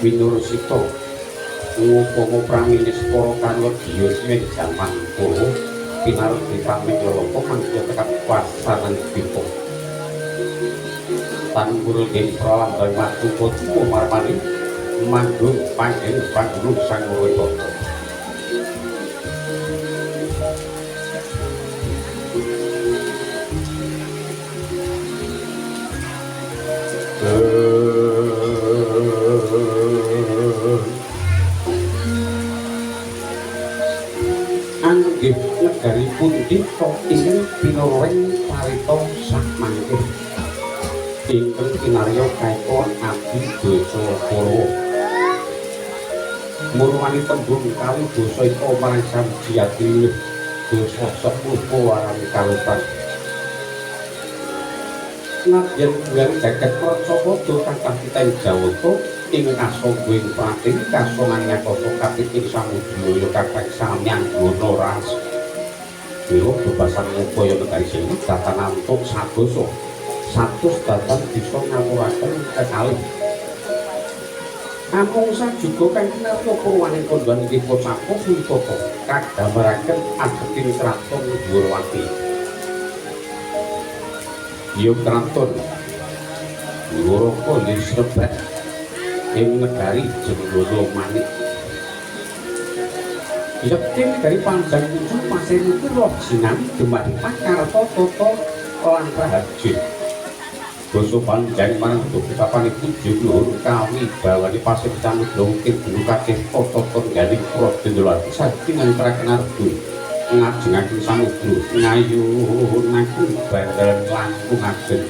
Winurusita ngupama praminis para kanledya sing jaman kulo pinarep dipamit lelapa mangsa tekan pasaran dipo tanggul ing pralamban matu kutmu marmani mandung panjen pandung sang wewata negari pundi kok ingin pinoreng parito sak mangke ingkang kinarya kaekon abdi desa Koro murwani tembung kali dosa iko marang samjiyati dosa sepuluh warang kalutan nadyan bulan jagat pracapada kang kita jawata ing kasongguing prating kasongan ngakoso kapiting samudaya kakang samyang gono ras Wiro bebasan upaya negari sini datan antuk sadoso 100 datan bisa ngapuraken kekalih namung sajuga kang kinarya purwaning kondhan inggih pocapo witata kagamaraken ageting kraton Dwarawati ya kraton Wiraka lisrebet ing negari Jenggara Manik Yekti dari panjang tujuh pasir itu roh sinami Demaripah Karto Toto lan Raharjo Boso panjang marang ucapan itu judul kami bawa di pasir canut longkir bulu kakek Toto Tonggani Prodendolan sakingan prakenardu ngajeng-ajeng samudra ngayun aku bandar langkung ageng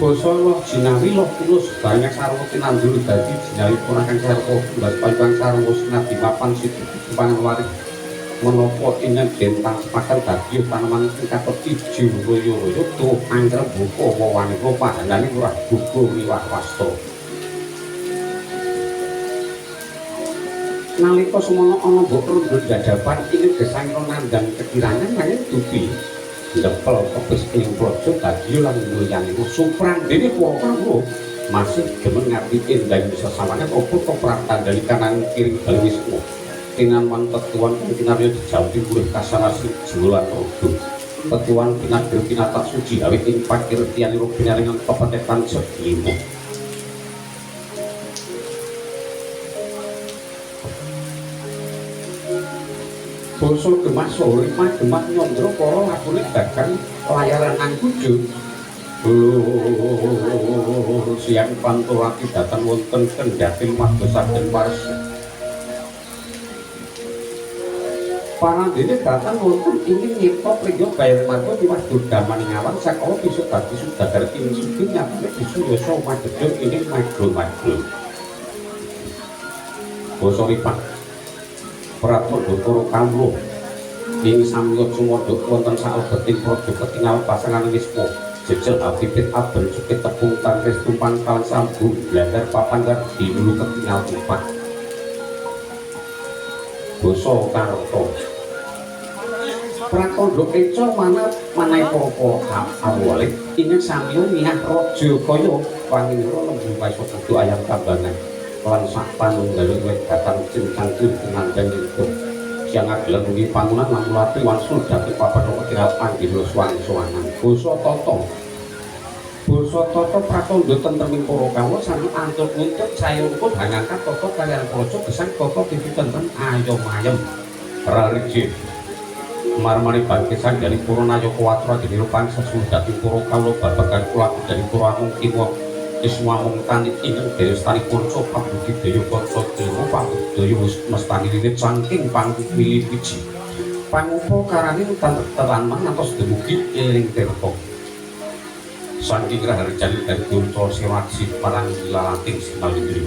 basa loh jinawi loh kulus banyak sarwa tinandur dadi jinawi ponakan sarwa bulas panjang sarwa sinati mapan situ pangan waris menopo inyang dentang sepakan dadi tanaman tingkat ijo royo-royo tuh anggrek buko wawane pahanane murah buko liwat wasto nalika semono ana mbok rondo dadapan ing gesang nandang kekirangan nanging dupi lepel kepes ing projo dadi lan mulyaning suprang dene para masih gemen ngarti endang sesamane opo to pratandani kanan kiri balwismu tinamang tetuan kinarya dijawti urip kasarasi julan rodo tetuan pinagel pinatak suci awit ing pakirtian ro pinaringan pepetetan sedimo basa gemah sore gemah nyandra para lakune dagang layaran angkuju siang pantulati datang wonten kendhating madosaken warsa parandene datang wonten ingin nyipta priya bayar marga liwat dodamaning awan sakala bisa dadi sudagar ing sugih nyatane bisa yasa madhedhon ing magro-magro basa ripak Pratandha para kawula ing samya sumada wonten saobeting praja ketingal pasangan wisma jejel abibit aben sukit tepung tangkis tumpang kalan sambu blandar papandar dinulu ketingal tumpah basa karta Prakandha keca manai para awale ingin samya miyah raja kaya pangira lembu paisa kudu ayam kambangan lan sak panunggaling wit datang cincang tinandang itu siang agelan ngi pangunan lan mulati wansul dadi papadha kira panggila suwan-suwanan basa tata prakandha tentreming para kawa sami antuk nuntut sayungkul hangangkat tata kaliyan praja gesang tata tipi tentrem ayom-ayem rariji marmari bangkisan dari Purunayaka Watra dene rupan sesuh dadi para kawula babagan kula dari Puramung Kiwa Iswamung Tanit ingkang derestani Panca Pambudidaya Panca Dewa Pambudidaya mestani wiwit saking pangpilih wiji pangupa karaning tetelan ngantos dumugi ing tirta saking raharjani dari Gunca Siraji marang lalating Sinalindri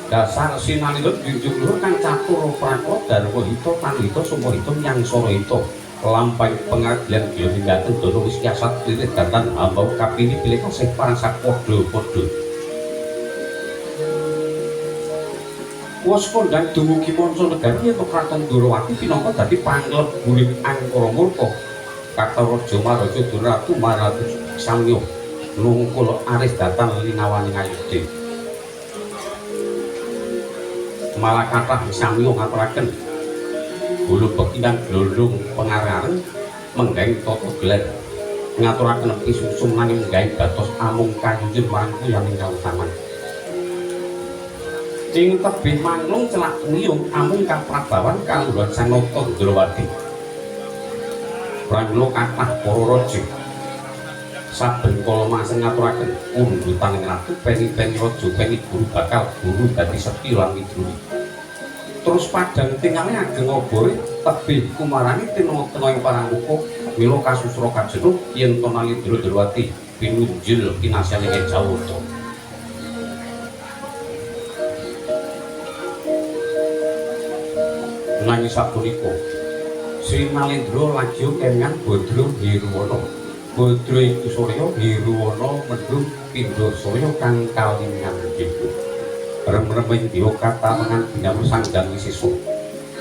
dasar Sinalindra junjung luhur kang catur prakara darwa hita tanhita sumahita nyang sarahita lampahing pengadilan gilinggaten dono wis kiasat lirit datan hamba kapini pilih kasih parang sapadha-padha was kondang dumugi Mancanegara yen Kraton Durawati pinangka dadi panglebuning Angkara Murka kata Raja Maraja Duratu Maratu Samya nungkul aris datan linawani ngayude malah kathah Samya ngaturaken bulu bekinang glulung pengarang menggaing tata gelar ngaturaken pisusum nanging menggaing batos amung kayujen marang yang ingkang utama ing tebih manglung celak ngiyung amung kaprabawan kalungguhan Sanata Ndrawati pramila kathah para raja saben kala masing ngaturaken undhutaning ratu peni-peni raja peni guru bakal guru dadi sekti lan widruni terus padang tingale ageng obore tebih kumarani tena-tena ing parangupa mila kasusra kajeneng yen to Nalindra Ndrawati pinunjil kinasane Jawata nanging sapunika Sri Nalindra lajeng kemengan Badra Hirwana Badra iku Surya Hirwana mendung pindha Surya kang kalingan gitu rem-reming diwa kata mengan binamu sanggang wisisa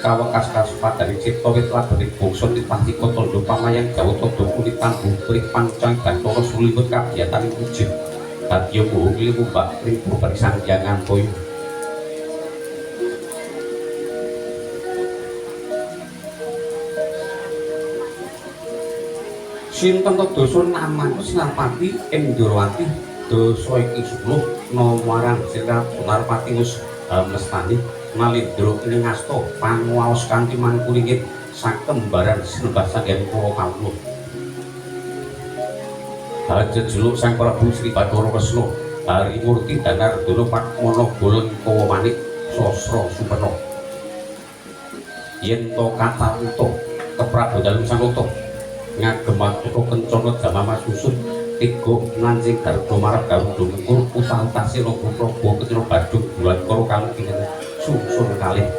kawekas kasupadaning cipta wit labening bangsa nitahika tandha pamayang Jawata dukuni tangguh prih pancang Bathara sulimut kabiyataning wujud dadya bohong limu mbak ring purbaning sangjangan toya sinten to dosa naman Sinarpati ing Ndrawati dosa iki suluh namarang Sinarpati wis mestani Nalindra ing ngasta panguwaos kanthi mangkulingit sakembaran sinembah sanggen para kawula hajat juluk Sang Prabu Sri Bathara Kresna Harimurti Danardana Padmana Golon Kawa Manik Sasra Supena yen to katarita keprabodhan Sanata ngagem atuh kencana jamama susun tiga nanjing garda marang Garuda Mungkur utah-utah Sira Prabu Ketina Badung bulan karo kang pingen susun kalih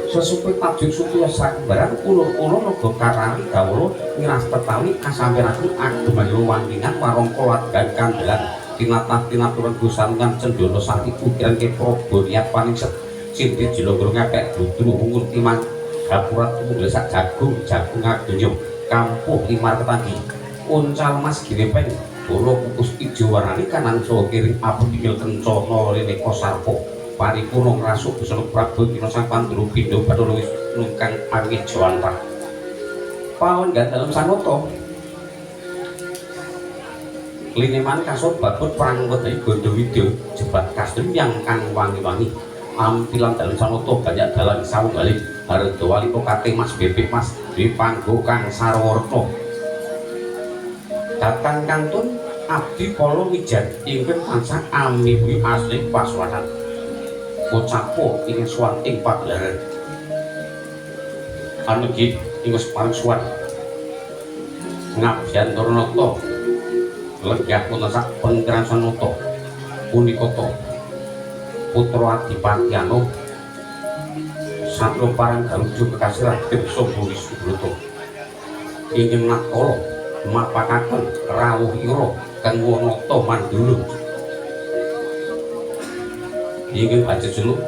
sesupit tajung supaya sakembaran ulur-ulur naga karani kawula ngiras tetawi asampiraken ageman luwantingan warangka wadgan kandelan tinatah-tinaturan gusanungan cendana sati ukiran ke Prabu niat paningset cinti jilogro ngepek dudru ungur timang gapurat tumunggal sak jagung adonya kampuh limar ketagi uncal mas girepeng bolo kukus ijo warnani kanan saha kiring abdingil kencana reneka sarpa paripurna ngrasuk Gusti Prabu Kina Sang Pandura Pindha Bathara wis nungkang angin jawantah pawenggan dalem sanata lineman kasobat perang wedhi Gondowida jebat kastem yang kang wangi-wangi ampilan dalem sanata banyak dalan sawunggaling Harda Walika kate Mas Bebek Mas dipanggo kang sarwarta datang kantun abdi kala wijan ingkang tansah amiwi asli paswanan kocapo ingin suwan ing pagelaran anugi ingos parang suwan ngabyan Tornata lenggah punasak pengkeran Sanata punikata putra Adipatyana satya parang Garuda kekasih Raden Sambuni Subrata ingin nakala mapakaken rawuh ira kang wanata mandura ingin ajejuluk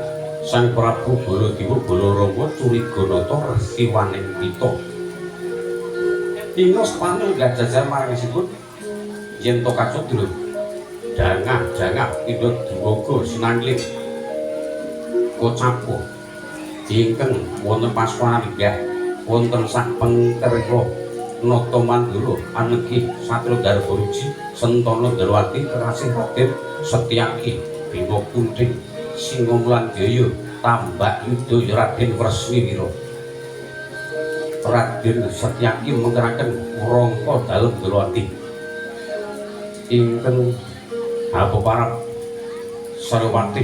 Sang Prabu Baladewa Balarama Curiganata Resiwaning Pita Ingos panu gajah marngisipun yen to Kacadra dangah-dangah pindha diwaga sinangling kocapu ingkang wonten pasukan inggih wonten sak pengkerwa nata mandala anegi Satya Garbaruji Sentana Darwati Rasih Raden Setyaki Bima Kunting Singomulan Jaya Tambak Yudha Raden Wresniwira Raden Setyaki mengeraken rangka dalem Darwati ingkang hapeparap Sarewati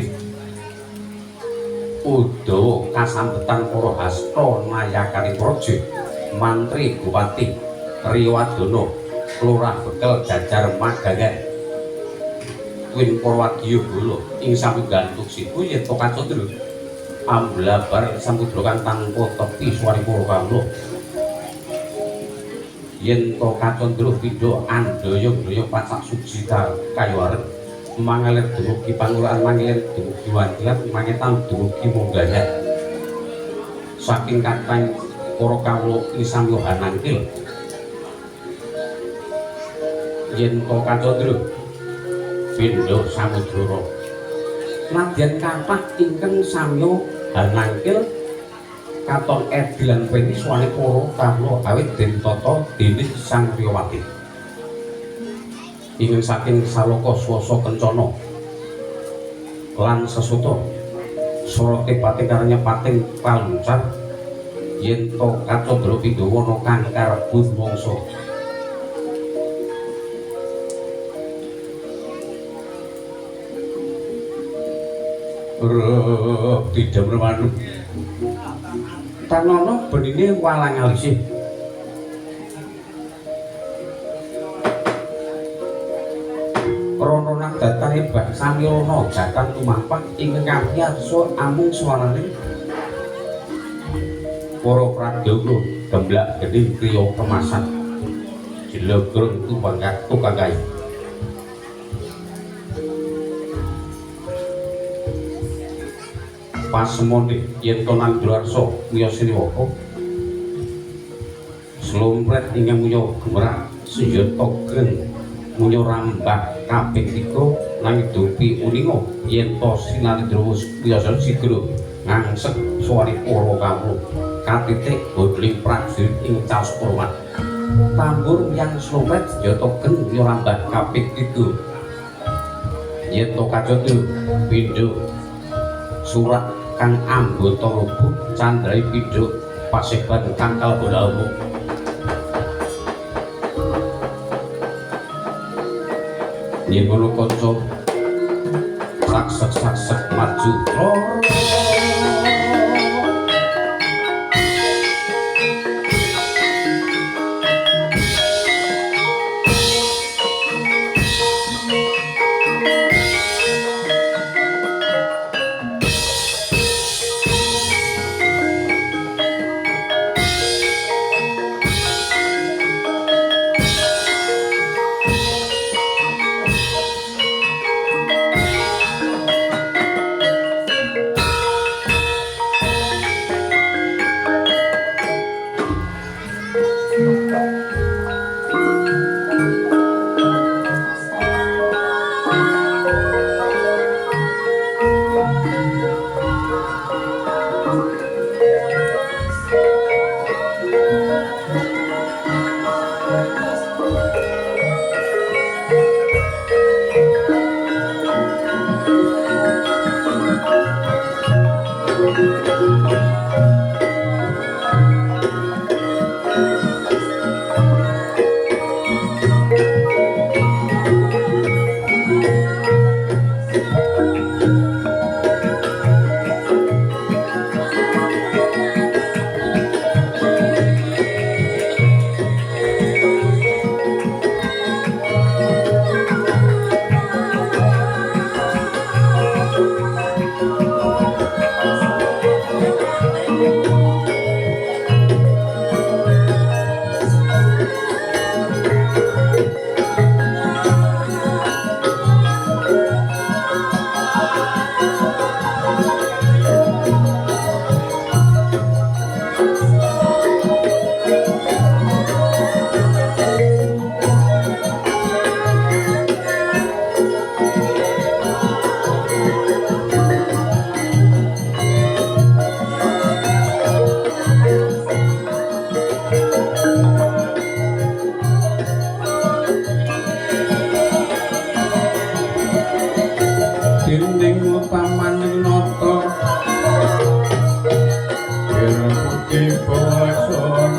Udawa kasambetan para hasta nayakaning praja mantri Bupati Riwadana Lurah Bekel Jajar Magangan Win Purwadya Bala ing samunggaling tuksiku yen to Kacadra amblabar samudra kang tanpa tepi swaripara kawula yen to Kacadra pindha andaya-ndaya pacak suci kayuwareng mangalir dumugi Pangurahan mangalir dumugi Wandiat mangetan dumugi Mongganyar saking katang para kawula ing samya hanangkil yen to Kacadra pindha samudra nadyan kathah ingkang samya hanangkil katon edilan peni swane para kawula awit den tata dening Sang Riyawati ingkang saking Saloka swasa kencana lan sesuta Surate Pati karanya pating paluncar yen to Kacadra pindha wana kang karebut mangsa tidak bermanu tanana benine walang alisih rono nadatane bak samyana jatan tumapak ingkang kapiarsa amung swarane para prajaga gemblak gedhe kriya kemasan jilagrung tukang kayu pasemone yen to Nandrawarsa miyosine waka slumpret ingkang muya gemerak senjata geng muya rambah kaping 3 nang dupi uninga yen to Sinandrawa miyosane sigra ngangsek swaripara kawula katitik bodling prajurit ing caos hormat tambur yang slumpret senjata geng muya rambah kaping 3 yen to Kacadra pindha surat kang anggota rubuh candrai pindha paseban tangkal bola umum yen ngono kanca saksek maju dinding utamaning nata kira putih bawasana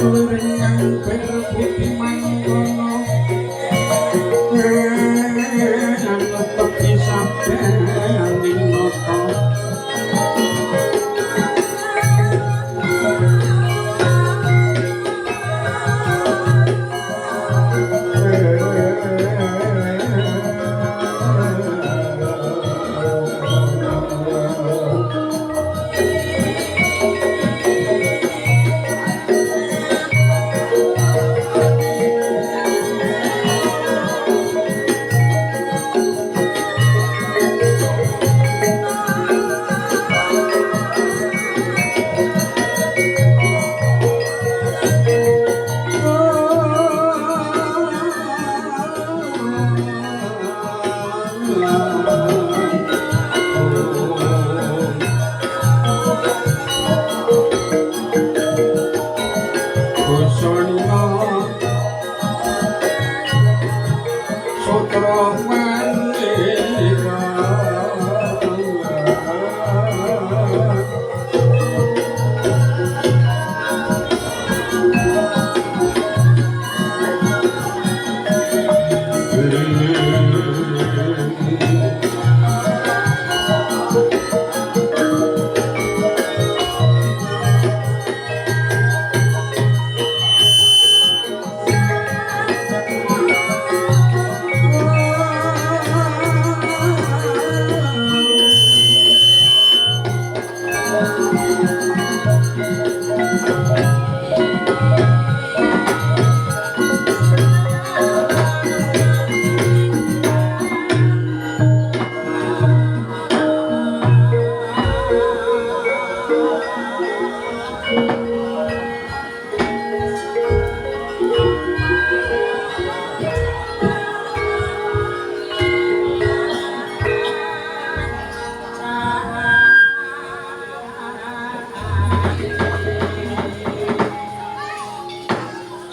luringang berputih mangkono nang tepi sabening nata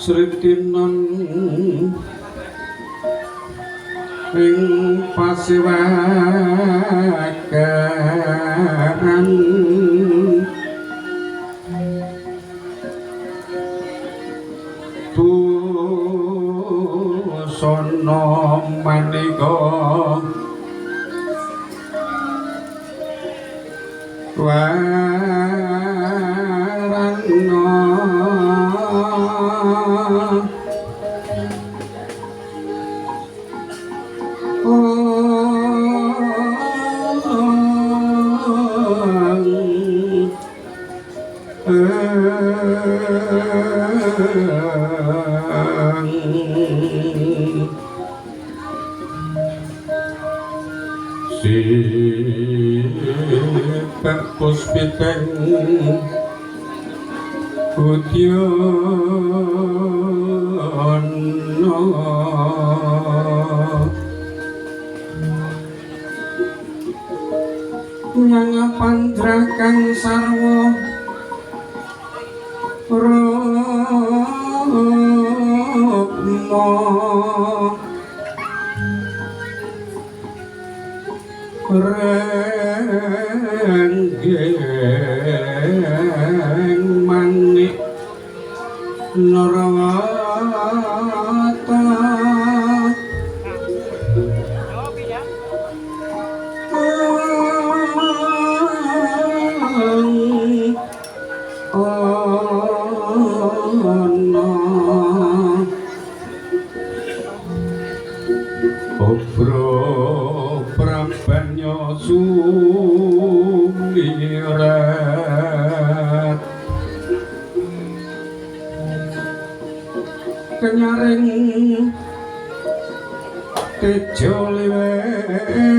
Sritinon ing pasiwakan busana manika puspiteng Udyono nyang pandrakan sarwa Rama renggeng manik Narawata Obro prabanyo sumirat kenyaring tejo liweran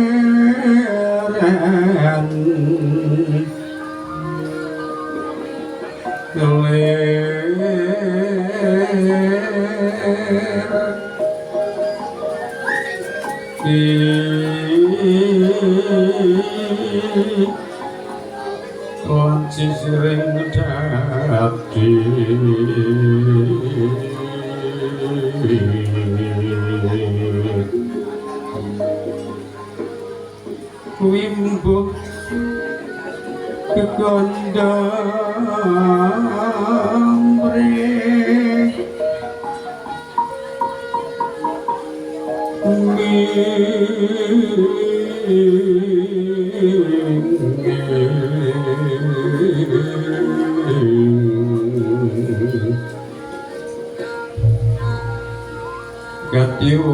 lan sisiring dadi kuwi mbuh kekondang mrih Gatyo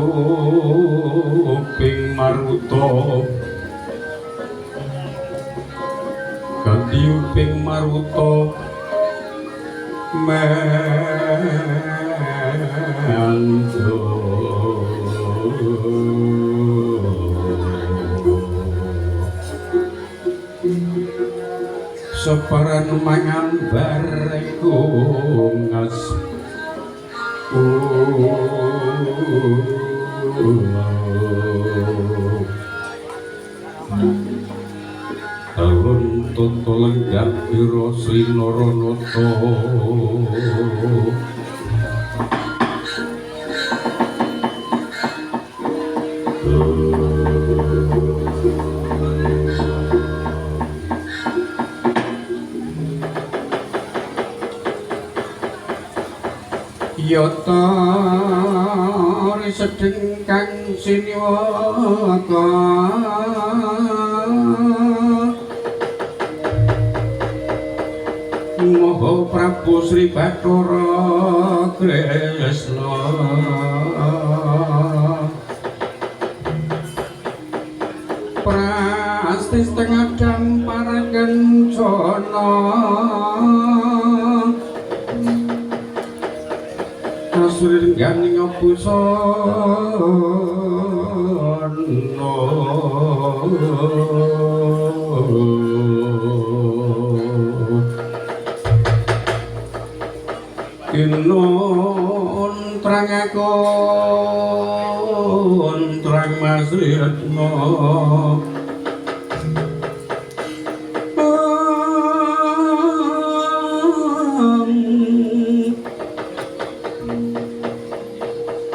ping maruta Gatyo ping maruta mendo separan mangan bareku ngas alun toto lenggap biro srinoronoto Yata risedeng kang siniwaka Maha Prabu Sri Bathara Kresna Prasti setengah jam para kencana Asurin ganing busana Kinon trangakon trang Mas Retno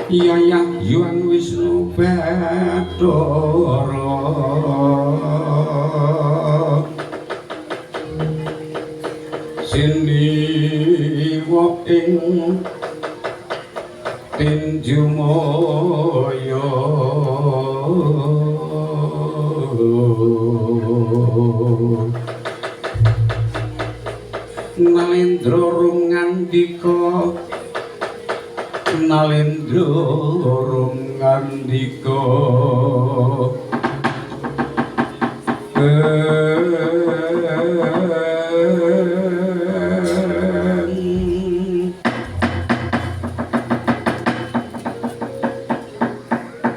Yayah Hyang Wisnu Bathara siniwa ing tinju maya Nalendra rumangandika Nalendra rumangandika